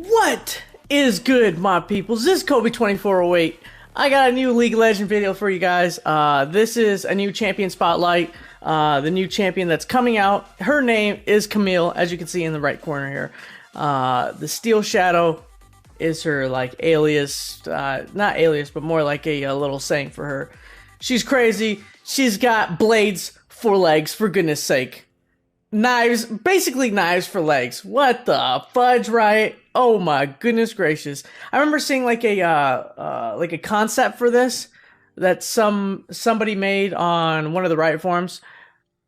What is good, my peoples? This is Kobe2408. I got a new League of Legends video for you guys. This is a new champion spotlight. The new champion that's coming out. Her name is Camille, as you can see in the right corner here. The Steel Shadow is her like alias, not alias, but more like a little saying for her. She's crazy. She's got blades for legs, for goodness sake. Knives, basically knives for legs. What the fudge, right? Oh my goodness gracious! I remember seeing like a concept for this that somebody made on one of the Riot forums.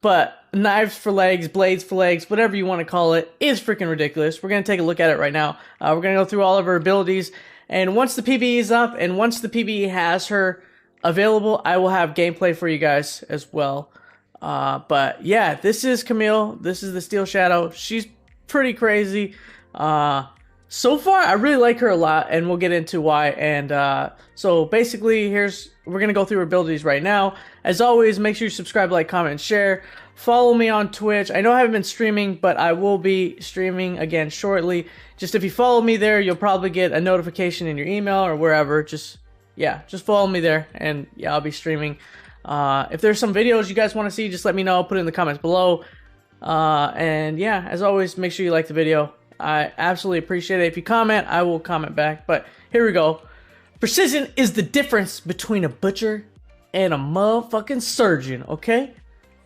But knives for legs, blades for legs, whatever you want to call it, is freaking ridiculous. We're gonna take a look at it right now. We're gonna go through all of her abilities, and once the PBE is up, and once the PBE has her available, I will have gameplay for you guys as well. But yeah, this is Camille. This is the Steel Shadow. She's pretty crazy. So far, I really like her a lot, and we'll get into why. And so basically, we're gonna go through her abilities right now. As always, make sure you subscribe, like, comment, and share. Follow me on Twitch. I know I haven't been streaming, but I will be streaming again shortly. Just if you follow me there, you'll probably get a notification in your email or wherever. Just follow me there, and yeah, I'll be streaming. If there's some videos you guys want to see, just let me know. Put it in the comments below. And yeah, as always, make sure you like the video. I absolutely appreciate it. If you comment, I will comment back. But here we go. Precision is the difference between a butcher and a motherfucking surgeon, okay?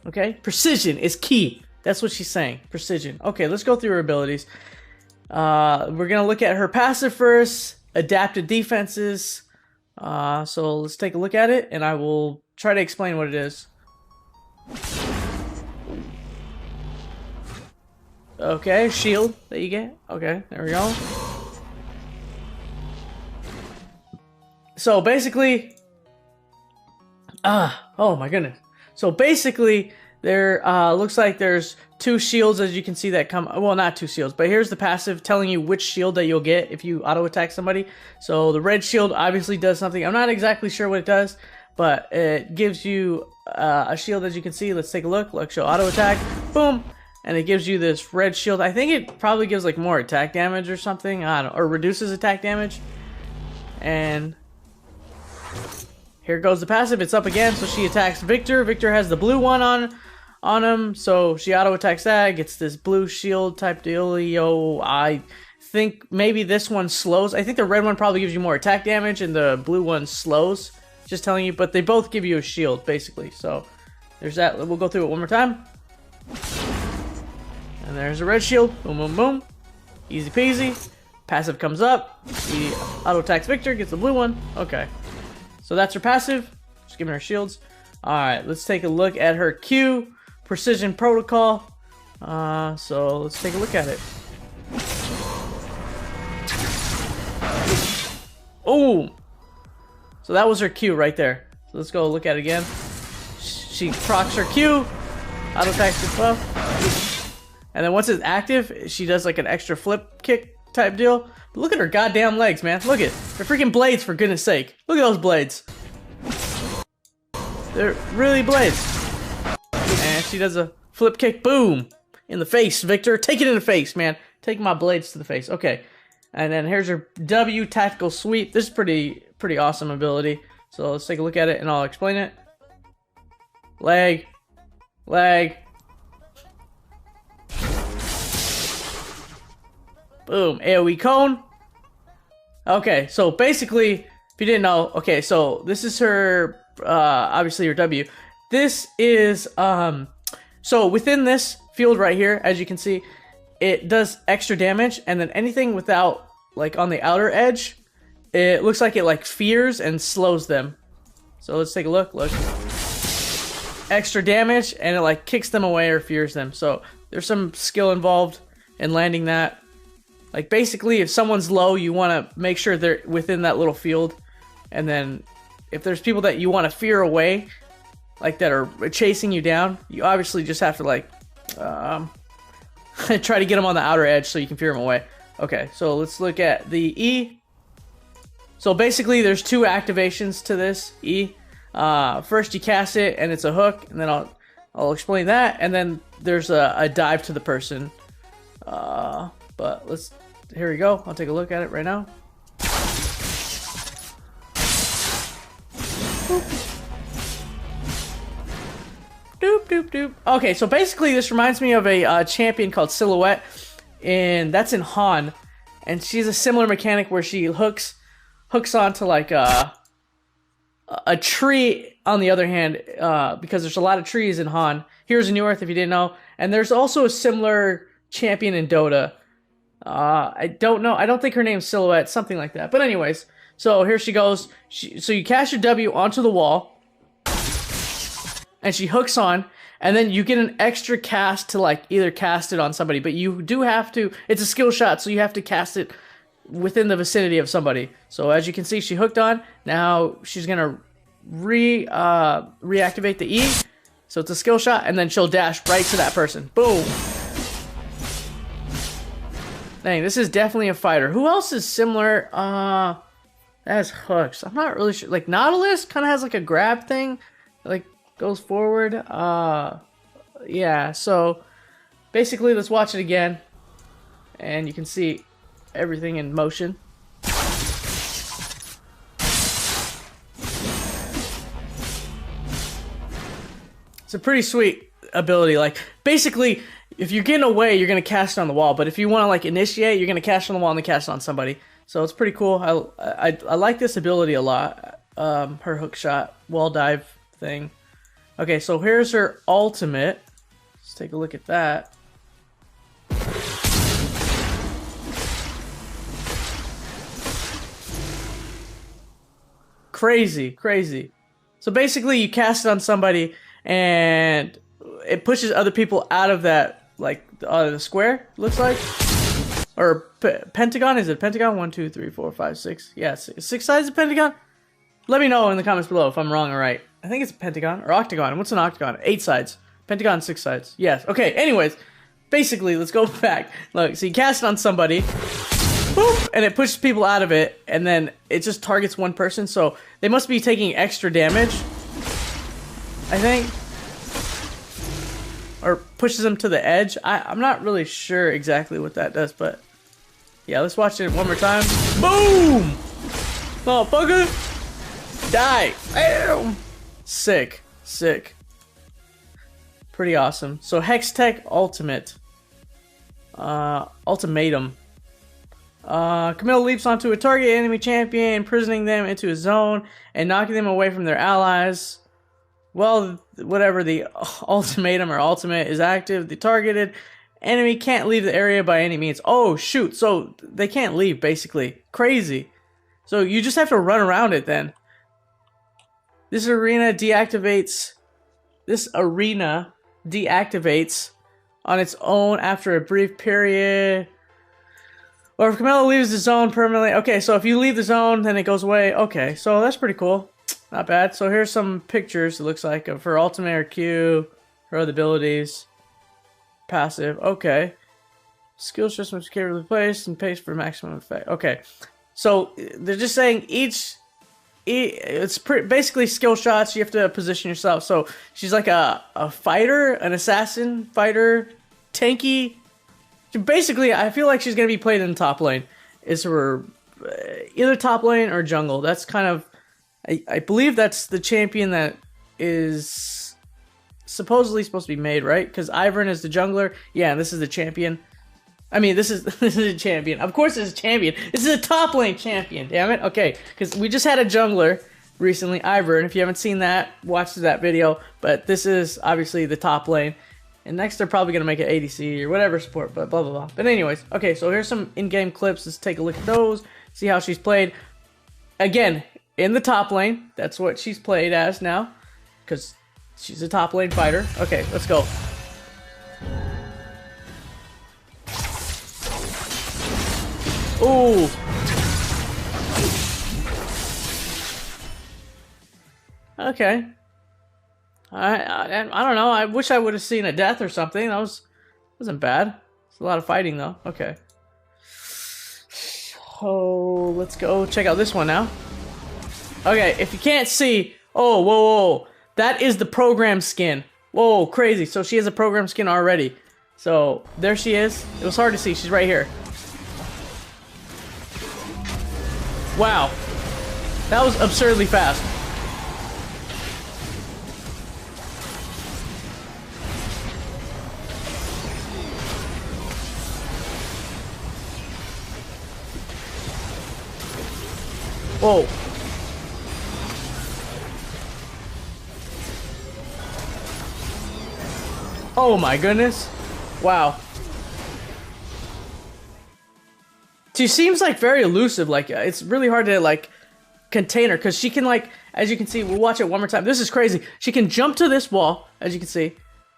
Okay? Precision is key. That's what she's saying. Precision. Okay, let's go through her abilities. We're going to look at her passive first. Adapted defenses. So let's take a look at it, and I will try to explain what it is. Okay, shield that you get. Okay, there we go. So basically, oh my goodness. So basically, there looks like there's two shields, as you can see, that come. Well, not two shields, but here's the passive telling you which shield that you'll get if you auto attack somebody. So the red shield obviously does something. I'm not exactly sure what it does, but it gives you a shield, as you can see. Let's take a look. Look, show auto attack. Boom. And it gives you this red shield. I think it probably gives like more attack damage or something. I don't know, or reduces attack damage. And here goes the passive. It's up again, so she attacks Victor. Victor has the blue one on him, so she auto attacks that. Gets this blue shield type dealio. I think maybe this one slows. I think the red one probably gives you more attack damage, and the blue one slows. Just telling you, but they both give you a shield basically. So there's that. We'll go through it one more time. And there's a red shield. Boom, boom, boom. Easy peasy. Passive comes up. He auto attacks Victor. Gets the blue one. Okay. So that's her passive. Just giving her shields. Alright, let's take a look at her Q. Precision Protocol. So let's take a look at it. Oh! So that was her Q right there. So let's go look at it again. She procs her Q. Auto attacks the buff. And then once it's active, she does like an extra flip kick type deal. But look at her goddamn legs, man. Look at it. They're freaking blades, for goodness sake. Look at those blades. They're really blades. And she does a flip kick. Boom. In the face, Victor. Take it in the face, man. Take my blades to the face. Okay. And then here's her W, Tactical Sweep. This is pretty awesome ability. So let's take a look at it and I'll explain it. Leg. Leg. Boom, AoE cone. Okay, so basically, if you didn't know, okay, so this is her, obviously her W. This is, so within this field right here, as you can see, it does extra damage, and then anything without, like, on the outer edge, it looks like it, like, fears and slows them. So let's take a look, look. Extra damage, and it, like, kicks them away or fears them. So there's some skill involved in landing that. Like, basically, if someone's low, you want to make sure they're within that little field. And then, if there's people that you want to fear away, like, that are chasing you down, you obviously just have to, like, try to get them on the outer edge so you can fear them away. Okay, so let's look at the E. So, basically, there's two activations to this E. First, you cast it, and it's a hook, and then I'll explain that. And then there's a dive to the person. But let's Here we go. I'll take a look at it right now. Doop, doop, doop. Okay, so basically this reminds me of a champion called Silhouette, and that's in Han. And she's a similar mechanic where she hooks onto like a tree. On the other hand, because there's a lot of trees in Han. Here's a New Earth if you didn't know. And there's also a similar champion in Dota. I don't know. I don't think her name's Silhouette, something like that. But anyways, so here she goes. So you cast your W onto the wall, and she hooks on, and then you get an extra cast to like either cast it on somebody, but you do have to. It's a skill shot, so you have to cast it within the vicinity of somebody. So as you can see, she hooked on. Now she's gonna reactivate the E. So it's a skill shot, and then she'll dash right to that person. Boom. Dang, this is definitely a fighter. Who else is similar? As hooks. I'm not really sure. Like Nautilus kind of has like a grab thing, like goes forward. Yeah. So basically, let's watch it again, and you can see everything in motion. It's a pretty sweet ability. Like basically, if you're getting away, you're gonna cast it on the wall. But if you want to like initiate, you're gonna cast it on the wall and then cast it on somebody. So it's pretty cool. I like this ability a lot. Her hook shot, wall dive thing. Okay, so here's her ultimate. Let's take a look at that. Crazy, crazy. So basically, you cast it on somebody, and it pushes other people out of that, like, the square, looks like. Or pentagon, is it pentagon? 1, 2, 3, 4, 5, 6. Yes, 6 sides of pentagon? Let me know in the comments below if I'm wrong or right. I think it's a pentagon, or octagon. What's an octagon? 8 sides. Pentagon, 6 sides. Yes, okay, anyways. Basically, let's go back. Look, so you cast it on somebody. Boop, and it pushes people out of it, and then it just targets one person, so they must be taking extra damage, I think. Or pushes them to the edge. I'm not really sure exactly what that does, but yeah, let's watch it one more time. Boom! Motherfucker! Die! Bam! Sick. Sick. Pretty awesome. So Hextech Ultimate. Ultimatum. Camille leaps onto a target enemy champion, imprisoning them into a zone and knocking them away from their allies. Well, whatever the ultimatum or ultimate is active, the targeted enemy can't leave the area by any means. Oh, shoot. So they can't leave, basically. Crazy. So you just have to run around it then. This arena deactivates on its own after a brief period. Or if Camille leaves the zone permanently. Okay, so if you leave the zone, then it goes away. Okay, so that's pretty cool. Not bad. So here's some pictures, it looks like, of her ultimate or Q, her other abilities. Passive. Okay. Skill systems can be replaced and paste for maximum effect. Okay. So they're just saying it's basically skill shots. You have to position yourself. So she's like a fighter, an assassin, fighter, tanky. Basically, I feel like she's going to be played in the top lane. Is her either top lane or jungle. That's kind of... I believe that's the champion that is supposedly supposed to be made, right? Because Ivern is the jungler. Yeah, this is the champion. I mean, this is a champion. Of course it's a champion. This is a top lane champion, damn it. Okay, because we just had a jungler recently, Ivern. If you haven't seen that, watch that video. But this is obviously the top lane. And next they're probably going to make an ADC or whatever support, but blah, blah, blah. But anyways, okay, so here's some in-game clips. Let's take a look at those, see how she's played. Again, in the top lane. That's what she's played as now, because she's a top lane fighter. Okay, let's go. Ooh. Okay. I don't know. I wish I would have seen a death or something. That wasn't bad. It's a lot of fighting though. Okay. Oh, let's go check out this one now. Okay, if you can't see, oh, whoa, whoa, that is the program skin. Whoa, crazy. So she has a program skin already. So there she is. It was hard to see. She's right here. Wow. That was absurdly fast. Whoa. Oh my goodness. Wow. She seems like very elusive. Like, it's really hard to like contain her because she can, like, as you can see, we'll watch it one more time. This is crazy. She can jump to this wall, as you can see,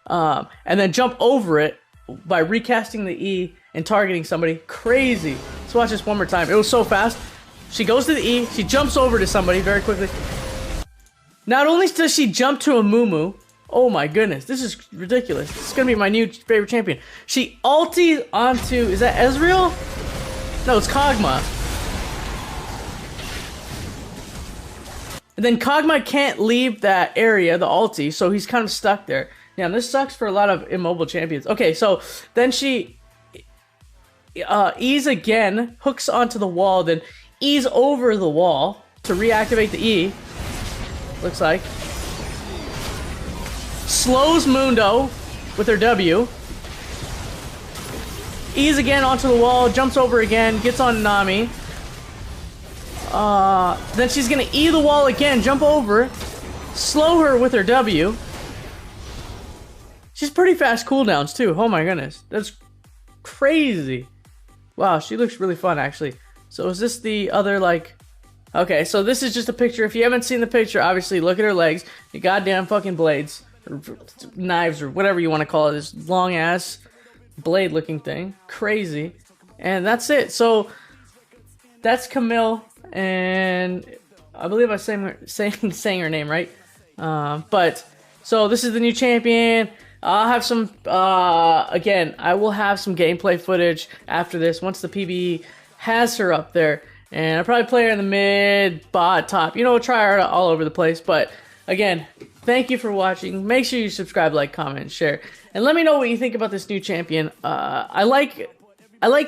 and then jump over it by recasting the E and targeting somebody. Crazy. Let's watch this one more time. It was so fast. She goes to the E, she jumps over to somebody very quickly. Not only does she jump to a Moo, oh my goodness, this is ridiculous. This is gonna be my new favorite champion. She ulties onto, is that Ezreal? No, it's Kog'Maw. And then Kog'Maw can't leave that area, the ulti, so he's kind of stuck there. Yeah, this sucks for a lot of immobile champions. Okay, so then she E's again, hooks onto the wall, then E's over the wall to reactivate the E. Looks like. Slows Mundo with her W. E's again onto the wall, jumps over again, gets on Nami. Then she's gonna E the wall again, jump over, slow her with her W. She's pretty fast cooldowns too. Oh my goodness, that's crazy. Wow, she looks really fun actually. So is this the other, like... Okay, so this is just a picture. If you haven't seen the picture, obviously, look at her legs. The goddamn fucking blades. Or knives, or whatever you want to call it. This long-ass blade-looking thing. Crazy. And that's it. So, that's Camille. And I believe I saying her name, right? So this is the new champion. I'll have some... again, I will have some gameplay footage after this. Once the PBE has her up there, and I'll probably play her in the mid, bot, top, you know, try her all over the place. But again, thank you for watching. Make sure you subscribe, like, comment, and share, and let me know what you think about this new champion. I like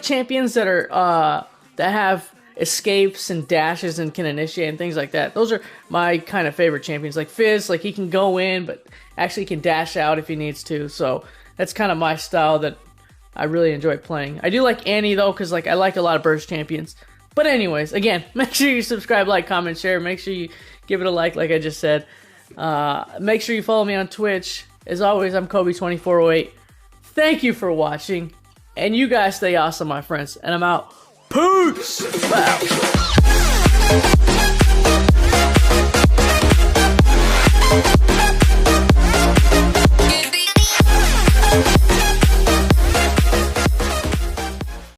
champions that are that have escapes and dashes and can initiate and things like that. Those are my kind of favorite champions. Like Fizz, like he can go in but actually can dash out if he needs to. So that's kind of my style that I really enjoy playing. I do like Annie though, because like I like a lot of burst champions. But anyways, again, make sure you subscribe, like, comment, share. Make sure you give it a like I just said. Make sure you follow me on Twitch. As always, I'm Kobe2408. Thank you for watching, and you guys stay awesome, my friends. And I'm out. Peace! Wow.